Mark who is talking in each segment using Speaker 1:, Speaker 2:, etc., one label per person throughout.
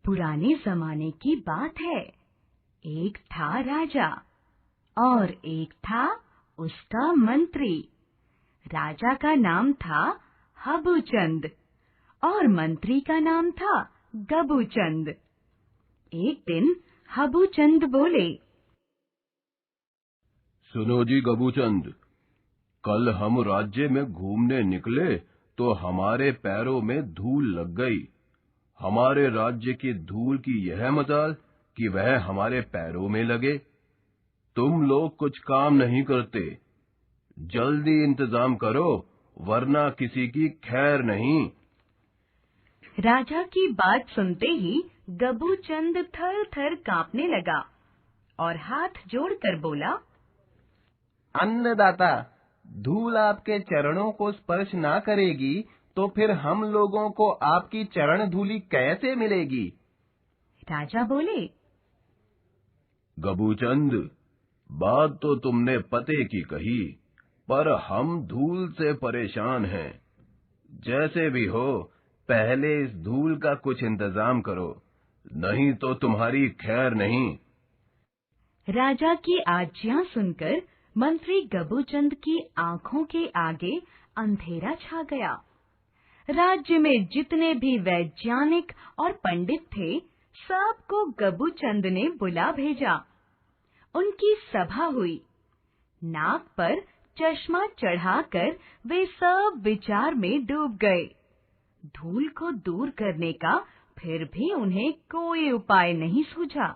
Speaker 1: पुराने जमाने की बात है। एक था राजा और एक था उसका मंत्री। राजा का नाम था हबूचंद और मंत्री का नाम था गबूचंद। एक दिन हबूचंद बोले,
Speaker 2: सुनो जी गबूचंद, कल हम राज्य में घूमने निकले तो हमारे पैरों में धूल लग गई। हमारे राज्य की धूल की यह मजाल कि वह हमारे पैरों में लगे। तुम लोग कुछ काम नहीं करते, जल्दी इंतजाम करो वरना किसी की खैर नहीं।
Speaker 1: राजा की बात सुनते ही गबूचंद थर थर कांपने लगा और हाथ जोड़कर बोला,
Speaker 3: अन्नदाता, धूल आपके चरणों को स्पर्श ना करेगी तो फिर हम लोगों को आपकी चरण धूलि कैसे मिलेगी?
Speaker 1: राजा बोले,
Speaker 2: गबूचंद, बात तो तुमने पते की कही, पर हम धूल से परेशान हैं। जैसे भी हो, पहले इस धूल का कुछ इंतजाम करो, नहीं तो तुम्हारी खैर नहीं।
Speaker 1: राजा की आज्ञा सुनकर मंत्री गबूचंद की आंखों के आगे अंधेरा छा गया। राज्य में जितने भी वैज्ञानिक और पंडित थे, सबको गबूचंद ने बुला भेजा। उनकी सभा हुई। नाक पर चश्मा चढ़ाकर वे सब विचार में डूब गए। धूल को दूर करने का फिर भी उन्हें कोई उपाय नहीं सूझा।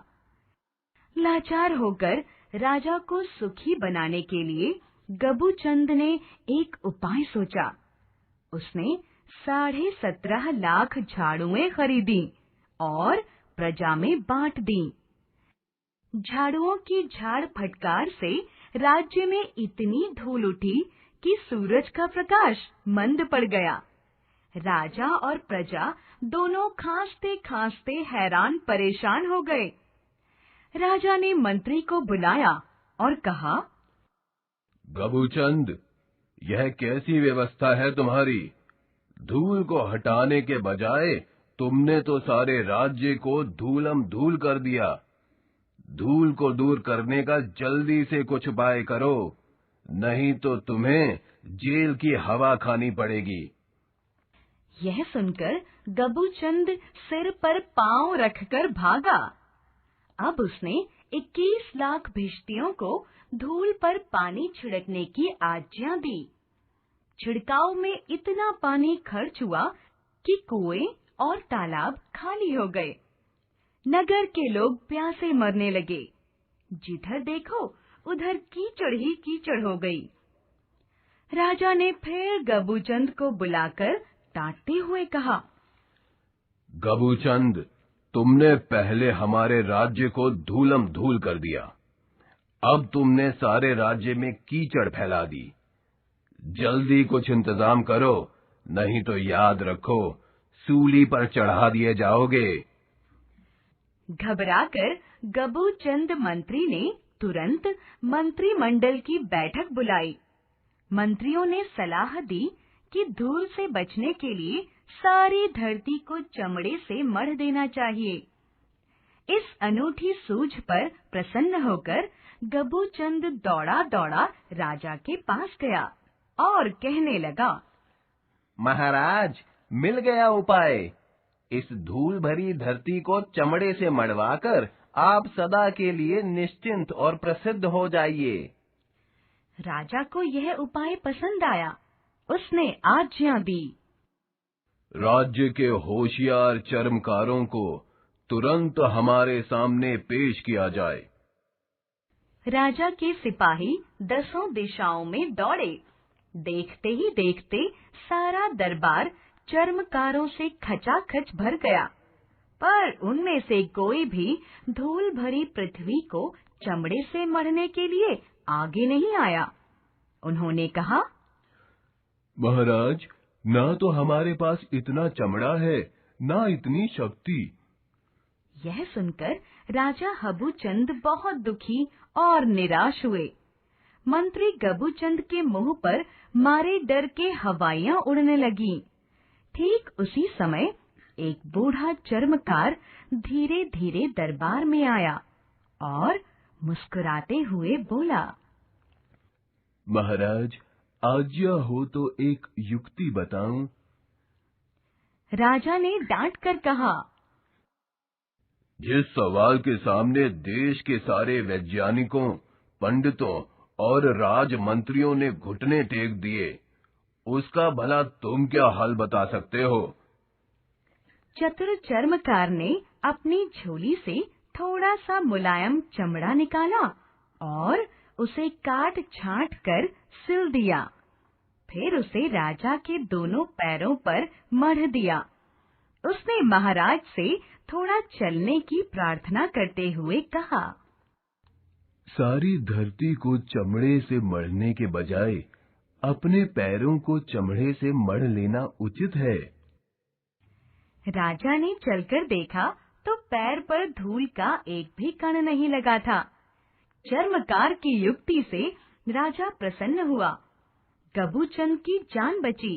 Speaker 1: लाचार होकर राजा को सुखी बनाने के लिए गबूचंद ने एक उपाय सोचा। उसने 17.5 लाख झाड़ुएं खरीदी और प्रजा में बांट दी। झाड़ुओं की झाड़ फटकार से राज्य में इतनी धूल उठी कि सूरज का प्रकाश मंद पड़ गया। राजा और प्रजा दोनों खांसते खांसते हैरान परेशान हो गए। राजा ने मंत्री को बुलाया और कहा,
Speaker 2: गबूचंद, यह कैसी व्यवस्था है तुम्हारी? धूल को हटाने के बजाय तुमने तो सारे राज्य को धूलम धूल कर दिया। धूल को दूर करने का जल्दी से कुछ उपाय करो, नहीं तो तुम्हें जेल की हवा खानी पड़ेगी।
Speaker 1: यह सुनकर गबूचंद सिर पर पांव रखकर भागा। अब उसने 21 लाख भिश्तियों को धूल पर पानी छिड़कने की आज्ञा दी। छिड़काव में इतना पानी खर्च हुआ कि कुएं और तालाब खाली हो गए। नगर के लोग प्यासे मरने लगे। जिधर देखो उधर कीचड़ ही कीचड़ हो गई। राजा ने फिर गबूचंद को बुलाकर डांटते हुए कहा,
Speaker 2: गबूचंद, तुमने पहले हमारे राज्य को धूलम धूल कर दिया, अब तुमने सारे राज्य में कीचड़ फैला दी। जल्दी कुछ इंतजाम करो, नहीं तो याद रखो सूली पर चढ़ा दिए जाओगे।
Speaker 1: घबराकर गबूचंद मंत्री ने तुरंत मंत्रिमंडल की बैठक बुलाई। मंत्रियों ने सलाह दी कि धूल से बचने के लिए सारी धरती को चमड़े से मढ़ देना चाहिए। इस अनूठी सूझ पर प्रसन्न होकर गबूचंद दौड़ा दौड़ा राजा के पास गया और कहने लगा,
Speaker 3: महाराज, मिल गया उपाय। इस धूल भरी धरती को चमड़े से मढ़वाकर आप सदा के लिए निश्चिंत और प्रसिद्ध हो जाइए।
Speaker 1: राजा को यह उपाय पसंद आया। उसने आज्ञा दी,
Speaker 2: राज्य के होशियार चर्मकारों को तुरंत हमारे सामने पेश किया जाए।
Speaker 1: राजा के सिपाही 10 दिशाओं में दौड़े। देखते ही देखते सारा दरबार चर्मकारों से खचाखच भर गया, पर उनमें से कोई भी धूल भरी पृथ्वी को चमड़े से मढ़ने के लिए आगे नहीं आया। उन्होंने कहा,
Speaker 2: महाराज, ना तो हमारे पास इतना चमड़ा है, ना इतनी शक्ति।
Speaker 1: यह सुनकर राजा हबूचंद बहुत दुखी और निराश हुए। मंत्री गबूचंद के मुंह पर मारे डर के हवाइयां उड़ने लगीं। ठीक उसी समय एक बूढ़ा चर्मकार धीरे धीरे दरबार में आया और मुस्कुराते हुए बोला,
Speaker 2: महाराज, आज्ञा हो तो एक युक्ति बताऊं।
Speaker 1: राजा ने डांट कर कहा,
Speaker 2: जिस सवाल के सामने देश के सारे वैज्ञानिकों, पंडितों और राजमंत्रियों ने घुटने टेक दिए, उसका भला तुम क्या हल बता सकते हो?
Speaker 1: चतुर चर्मकार ने अपनी झोली से थोड़ा सा मुलायम चमड़ा निकाला और उसे काट छांट कर सिल दिया। फिर उसे राजा के दोनों पैरों पर मढ़ दिया। उसने महाराज से थोड़ा चलने की प्रार्थना करते हुए कहा,
Speaker 2: सारी धरती को चमड़े से मढ़ने के बजाय अपने पैरों को चमड़े से मढ़ लेना उचित है।
Speaker 1: राजा ने चलकर देखा तो पैर पर धूल का एक भी कण नहीं लगा था। चर्मकार की युक्ति से राजा प्रसन्न हुआ। गबूचंद की जान बची,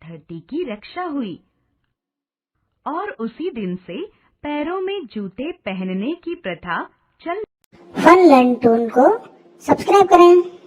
Speaker 1: धरती की रक्षा हुई और उसी दिन से पैरों में जूते पहनने की प्रथा चल।
Speaker 4: फन लर्न टून को सब्सक्राइब करें।